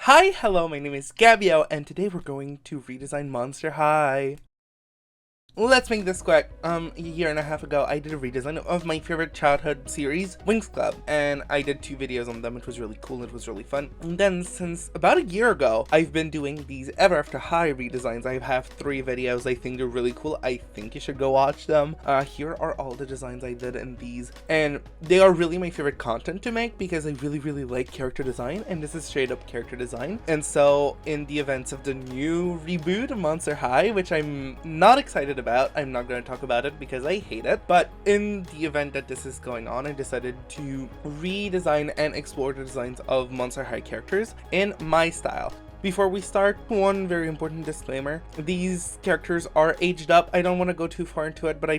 Hi, hello, my name is Gabio, and today we're going to redesign Monster High. Let's make this quick. A year and a half ago, I did a redesign of my favorite childhood series, Winx Club, and I did 2 videos on them. It was really cool, it was really fun. And then, since about a year ago, I've been doing these Ever After High redesigns. I have 3 videos. I think they're really cool. I think you should go watch them. Here are all the designs I did in these, and they are really my favorite content to make because I really like character design, and this is straight up character design. And so, in the events of the new reboot of Monster High, which I'm not excited about, I'm not going to talk about it because I hate it, but in the event that this is going on, I decided to redesign and explore the designs of Monster High characters in my style. Before we start, one very important disclaimer. These characters are aged up. I don't want to go too far into it, but I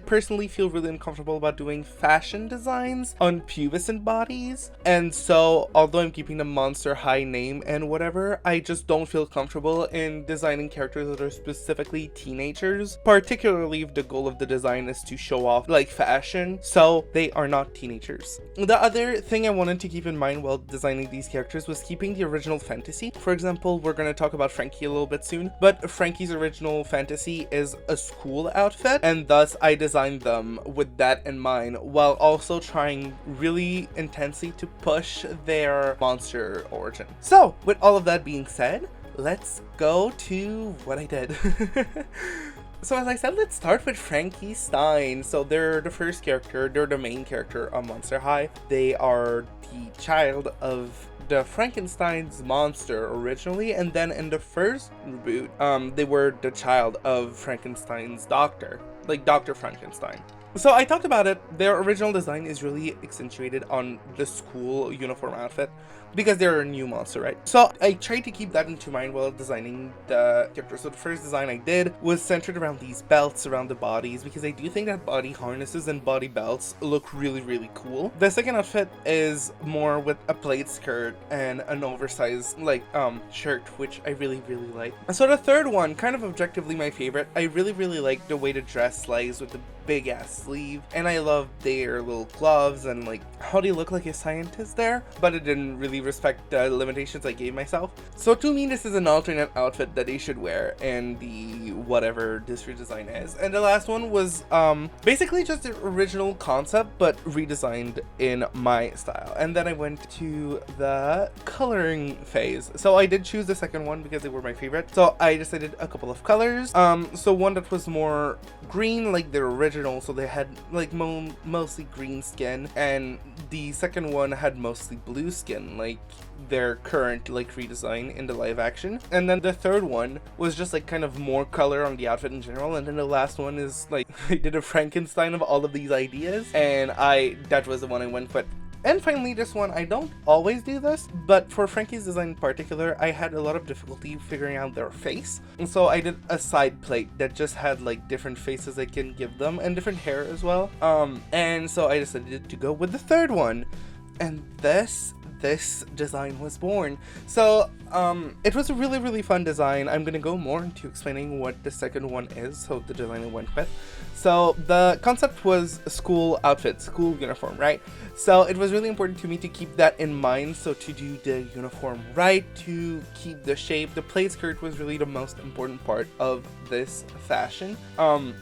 personally feel really uncomfortable about doing fashion designs on pubescent bodies. And so, although I'm keeping the Monster High name and whatever, I just don't feel comfortable in designing characters that are specifically teenagers, particularly if the goal of the design is to show off like fashion. So they are not teenagers. The other thing I wanted to keep in mind while designing these characters was keeping the original fantasy. For example, we're going to talk about Frankie a little bit soon, but Frankie's original fantasy is a school outfit, and thus I designed them with that in mind, while also trying really intensely to push their monster origin. So, with all of that being said, let's go to what I did. So as I said, let's start with Frankie Stein. So they're the first character, they're the main character on Monster High. They are the child of the Frankenstein's monster originally, and then in the first reboot, they were the child of Frankenstein's doctor, like Dr. Frankenstein. So I talked about it. Their original design is really accentuated on the school uniform outfit because they're a new monster, right? So I tried to keep that into mind while designing the character. So the first design I did was centered around these belts around the bodies because I do think that body harnesses and body belts look really cool. The second outfit is more with a plaid skirt and an oversized shirt, which I really like. So the third one, kind of objectively my favorite, I really like the way the dress lies with the big ass sleeve, and I love their little gloves and like how they look like a scientist there, but it didn't really respect the limitations I gave myself. So to me, this is an alternate outfit that they should wear in the whatever this redesign is. And the last one was basically just the original concept but redesigned in my style. And then I went to the coloring phase. So I did choose the second one because they were my favorite. So I decided a couple of colors. So one that was more green like their original, so they had like mostly green skin, and the second one had mostly blue skin like their current like redesign in the live action. And then the third one was just like kind of more color on the outfit in general, and then the last one is like I did a Frankenstein of all of these ideas, and that was the one I went with. And finally, this one, I don't always do this, but for Frankie's design in particular, I had a lot of difficulty figuring out their face. And so I did a side plate that just had like different faces I can give them and different hair as well. And so I decided to go with the third one. And this design was born. So it was a really fun design. I'm gonna go more into explaining what the second one is, so the design I went with. So the concept was a school outfit, school uniform, right? So it was really important to me to keep that in mind. So to do the uniform right, to keep the shape, the plaid skirt was really the most important part of this fashion.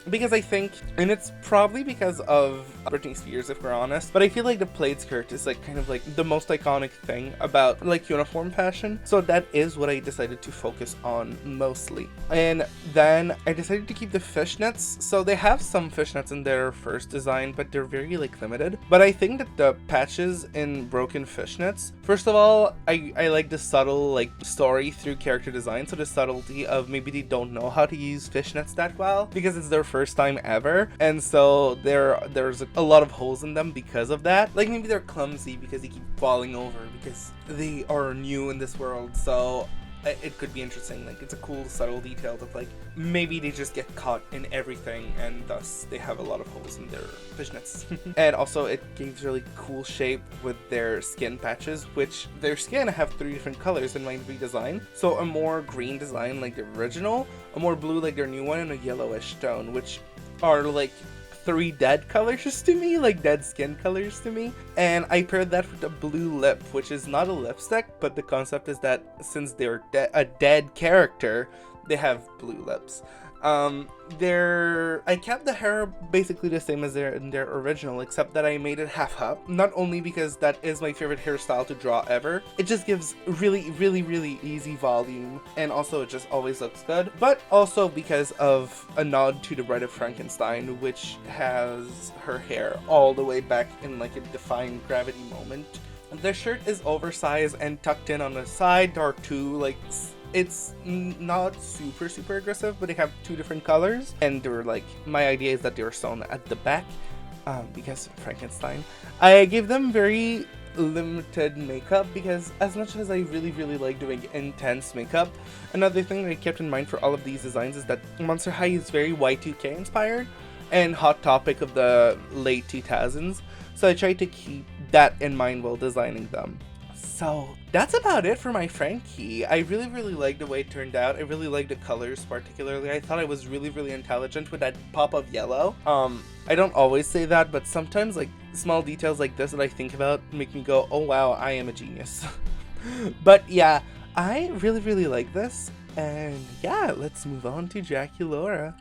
Because I think, and it's probably because of Britney Spears if we're honest, but I feel like the plaid skirt is like kind of like the most iconic thing about like uniform fashion. So that is what I decided to focus on mostly. And then I decided to keep the fishnets. So they have some fishnets in their first design, but they're very like limited. But I think that the patches in broken fishnets, first of all, I like the subtle like story through character design. So the subtlety of maybe they don't know how to use fishnets that well because it's their first time ever, and so there's a lot of holes in them because of that. Like maybe they're clumsy because they keep falling over because they are new in this world. So it could be interesting. Like it's a cool subtle detail that like maybe they just get caught in everything and thus they have a lot of holes in their fishnets. And also it gives really cool shape with their skin patches, which their skin have 3 different colors in my redesign. So a more green design like the original, a more blue like their new one, and a yellowish tone, which are like 3 dead colors to me, like dead skin colors to me. And I paired that with a blue lip, which is not a lipstick, but the concept is that since they're a dead character, they have blue lips. I kept the hair basically the same as in their original, except that I made it half up. Not only because that is my favorite hairstyle to draw ever, it just gives really easy volume, and also it just always looks good, but also because of a nod to the Bride of Frankenstein, which has her hair all the way back in like a defying gravity moment. The shirt is oversized and tucked in on the side. There are two like it's not super aggressive, but they have 2 different colors, and they were like, my idea is that they were sewn at the back, because Frankenstein. I gave them very limited makeup because as much as I really like doing intense makeup, another thing that I kept in mind for all of these designs is that Monster High is very Y2K inspired and Hot Topic of the late 2000s, so I tried to keep that in mind while designing them. So that's about it for my Frankie. I really like the way it turned out. I really like the colors particularly. I thought I was really intelligent with that pop of yellow. I don't always say that, but sometimes like small details like this that I think about make me go, oh wow, I am a genius. But yeah, I really like this, and yeah, let's move on to Draculaura.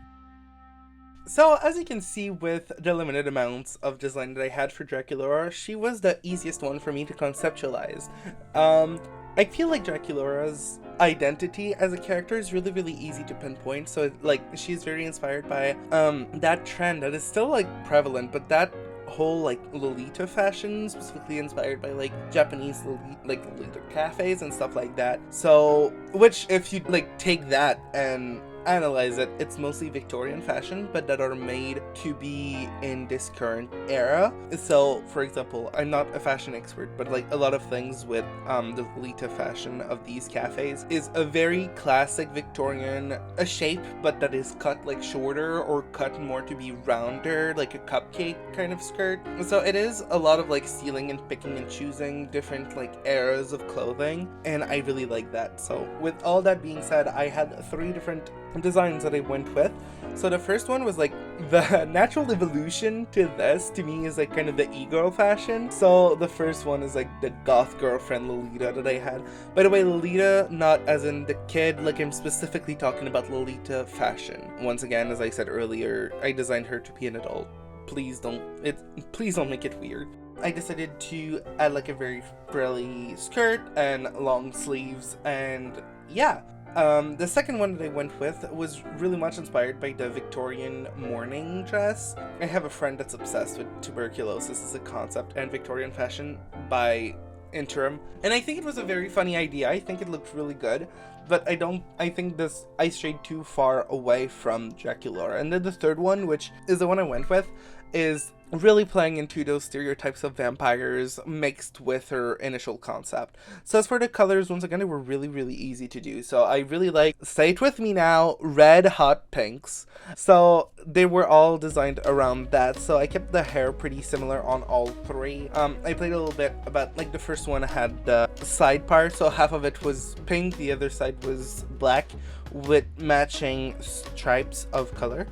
So, as you can see with the limited amounts of design that I had for Draculaura, she was the easiest one for me to conceptualize. I feel like Draculaura's identity as a character is really easy to pinpoint, so like she's very inspired by that trend that is still like prevalent, but that whole like Lolita fashion, specifically inspired by like Japanese Lolita cafes and stuff like that. So, which if you like take that and analyze it, it's mostly Victorian fashion, but that are made to be in this current era. So, for example, I'm not a fashion expert, but like a lot of things with the Lolita fashion of these cafes is a very classic Victorian shape, but that is cut like shorter or cut more to be rounder, like a cupcake kind of skirt. So it is a lot of like stealing and picking and choosing different like eras of clothing, and I really like that. So with all that being said, I had 3 different designs that I went with. So the first one was like the natural evolution to this to me is like kind of the e-girl fashion. So the first one is like the goth girlfriend Lolita that I had. By the way, Lolita not as in the kid, like I'm specifically talking about Lolita fashion. Once again, as I said earlier, I designed her to be an adult. Please don't make it weird. I decided to add like a very frilly skirt and long sleeves, and yeah. The second one that I went with was really much inspired by the Victorian mourning dress. I have a friend that's obsessed with tuberculosis as a concept and Victorian fashion by interim, and I think it was a very funny idea. I think it looked really good, but I think I strayed too far away from Draculaura. And then the third one, which is the one I went with, is really playing into those stereotypes of vampires mixed with her initial concept. So as for the colors, once again, they were really easy to do. So I really like, say it with me now, red hot pinks. So they were all designed around that. So I kept the hair pretty similar on all 3. I played a little bit about, like the first one had the side part, so half of it was pink, the other side was black with matching stripes of color.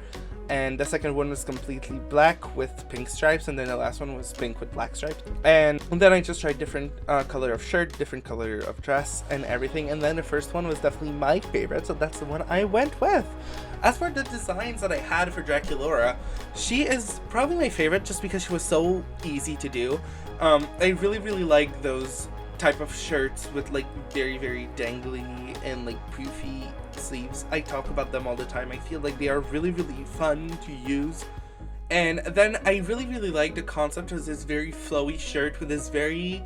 And the second one was completely black with pink stripes, and then the last one was pink with black stripes. And then I just tried different color of shirt, different color of dress, and everything. And then the first one was definitely my favorite, so that's the one I went with. As for the designs that I had for Draculaura, she is probably my favorite just because she was so easy to do. I really like those type of shirts with like very dangly and like poofy sleeves. I talk about them all the time. I feel like they are really fun to use. And then I really like the concept of this very flowy shirt with this very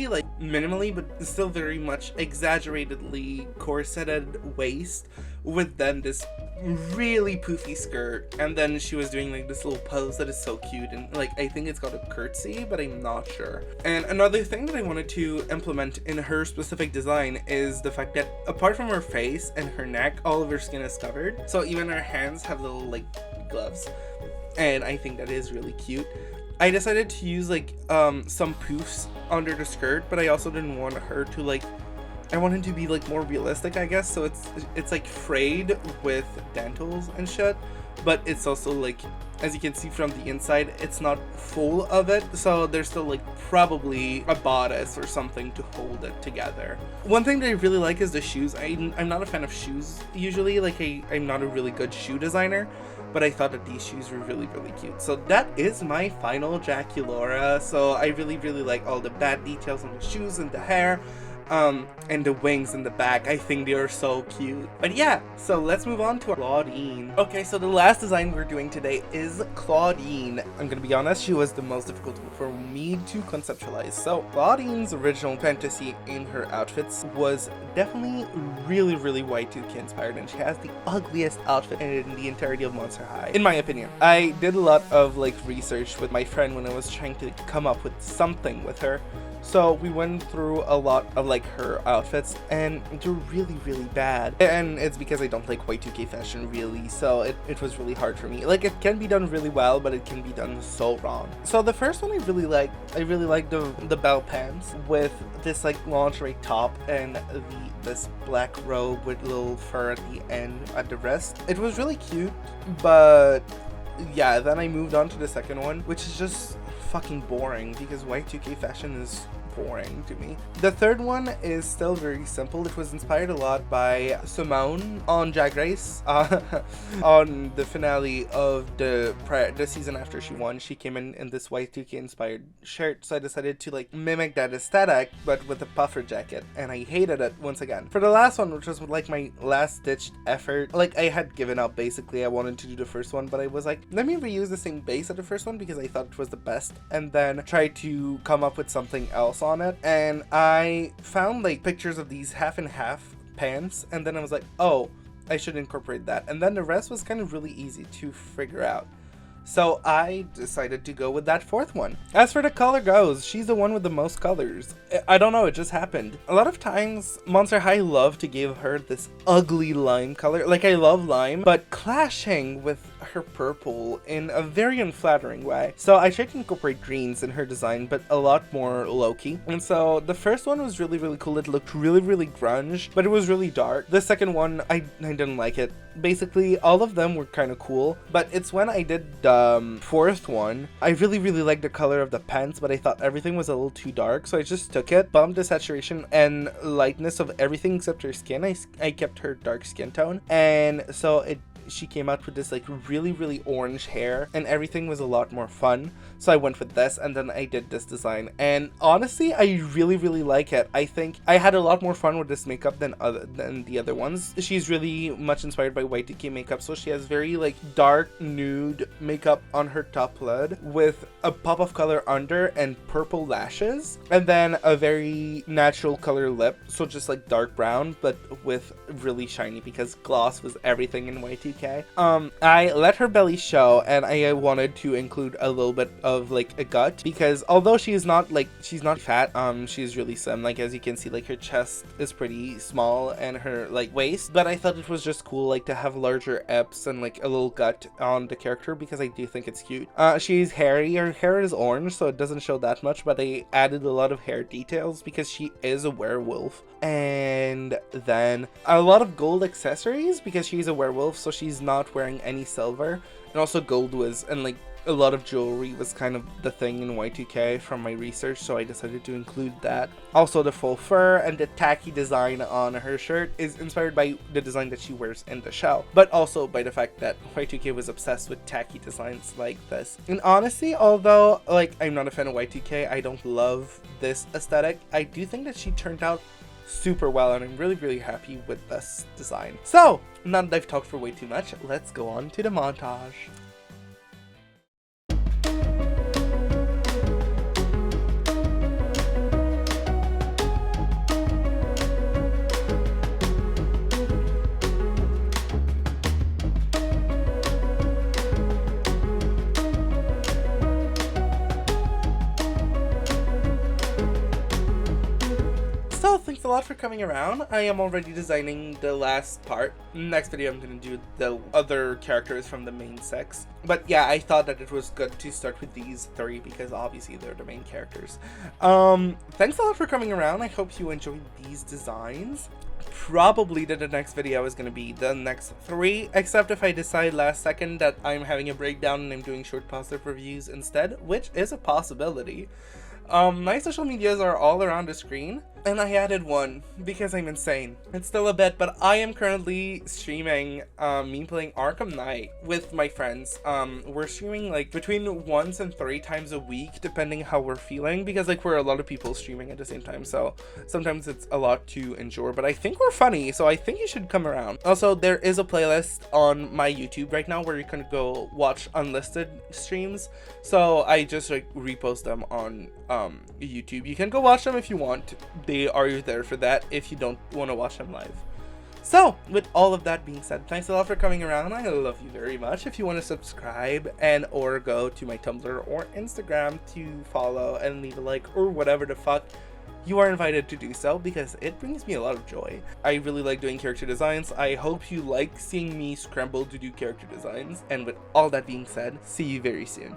like minimally but still very much exaggeratedly corseted waist, with then this really poofy skirt, and then she was doing like this little pose that is so cute, and like I think it's called a curtsy, but I'm not sure. And another thing that I wanted to implement in her specific design is the fact that apart from her face and her neck, all of her skin is covered, so even her hands have little like gloves, and I think that is really cute. I decided to use like some poofs under the skirt, but I also didn't want her to like, I wanted to be like more realistic, I guess, so it's like frayed with dentals and shit, but it's also like, as you can see from the inside, it's not full of it, so there's still like probably a bodice or something to hold it together. One thing that I really like is the shoes. I'm not a fan of shoes usually, like I'm not a really good shoe designer, but I thought that these shoes were really cute. So that is my final Draculaura. So I really like all the bad details on the shoes and the hair. And the wings in the back. I think they are so cute. But yeah, so let's move on to Clawdeen. Okay, so the last design we're doing today is Clawdeen. I'm gonna be honest, she was the most difficult for me to conceptualize. So Clawdeen's original fantasy in her outfits was definitely really Y2K inspired, and she has the ugliest outfit in the entirety of Monster High, in my opinion. I did a lot of like research with my friend when I was trying to come up with something with her. So we went through a lot of like her outfits, and they're really bad. And it's because I don't like Y2K fashion really, so it was really hard for me. Like, it can be done really well, but it can be done so wrong. So the first one I really like the bell pants with this like lingerie top and this black robe with little fur at the end at the wrist. It was really cute, but yeah, then I moved on to the second one, which is just fucking boring because Y2K fashion is boring to me. The third one is still very simple. It was inspired a lot by Simone on Drag Race. On the finale of the season after she won, she came in this Y2K inspired shirt, so I decided to like mimic that aesthetic but with a puffer jacket, and I hated it once again. For the last one, which was like my last ditched effort, like I had given up basically. I wanted to do the first one, but I was like, let me reuse the same base of the first one because I thought it was the best, and then try to come up with something else on it. And I found like pictures of these half and half pants, and then I was like, oh, I should incorporate that, and then the rest was kind of really easy to figure out. So I decided to go with that fourth one. As for the color goes, she's the one with the most colors. I don't know, it just happened. A lot of times, Monster High love to give her this ugly lime color. Like, I love lime, but clashing with her purple in a very unflattering way. So I tried to incorporate greens in her design, but a lot more low-key. And so the first one was really cool. It looked really grunge, but it was really dark. The second one, I didn't like it. Basically, all of them were kind of cool, but it's when I did the fourth one, I really liked the color of the pants, but I thought everything was a little too dark, so I just took it, bumped the saturation and lightness of everything except her skin. I kept her dark skin tone, and so she came out with this like really orange hair, and everything was a lot more fun. So I went with this, and then I did this design, and honestly I really like it. I think I had a lot more fun with this makeup than the other ones. She's really much inspired by Y2K makeup, so she has very like dark nude makeup on her top lid with a pop of color under and purple lashes, and then a very natural color lip, so just like dark brown but with really shiny because gloss was everything in Y2K. I let her belly show, and I wanted to include a little bit of like a gut, because although she's not fat, she's really slim. Like, as you can see, like her chest is pretty small and her like waist, but I thought it was just cool like to have larger eps and like a little gut on the character because I do think it's cute. She's hairy. Her hair is orange, so it doesn't show that much, but I added a lot of hair details because she is a werewolf. And then a lot of gold accessories because she's a werewolf, so she's not wearing any silver, and also gold was, and like a lot of jewelry was kind of the thing in Y2K from my research, so I decided to include that. Also, the full fur and the tacky design on her shirt is inspired by the design that she wears in the show, but also by the fact that Y2K was obsessed with tacky designs like this. And honestly, although like I'm not a fan of Y2K, I don't love this aesthetic, I do think that she turned out super well, and I'm really happy with this design. So now that I've talked for way too much, let's go on to the montage. Thanks a lot for coming around. I am already designing the last part. Next video I'm going to do the other characters from the main six. But yeah, I thought that it was good to start with these three because obviously they're the main characters. Thanks a lot for coming around. I hope you enjoyed these designs. probably that the next video is going to be the next 3, except if I decide last second that I'm having a breakdown and I'm doing short positive reviews instead, which is a possibility. My social medias are all around the screen, and I added one because I'm insane. It's still a bit, but I am currently streaming me playing Arkham Knight with my friends. We're streaming like between 1 and 3 times a week, depending how we're feeling, because like we're a lot of people streaming at the same time, so sometimes it's a lot to endure, but I think we're funny, so I think you should come around. Also, there is a playlist on my YouTube right now where you can go watch unlisted streams, so I just like repost them on YouTube. You can go watch them if you want. They are there for that if you don't want to watch them live. So, with all of that being said, thanks a lot for coming around. I love you very much. If you want to subscribe and or go to my Tumblr or Instagram to follow and leave a like or whatever the fuck, you are invited to do so because it brings me a lot of joy. I really like doing character designs. I hope you like seeing me scramble to do character designs. And with all that being said, see you very soon.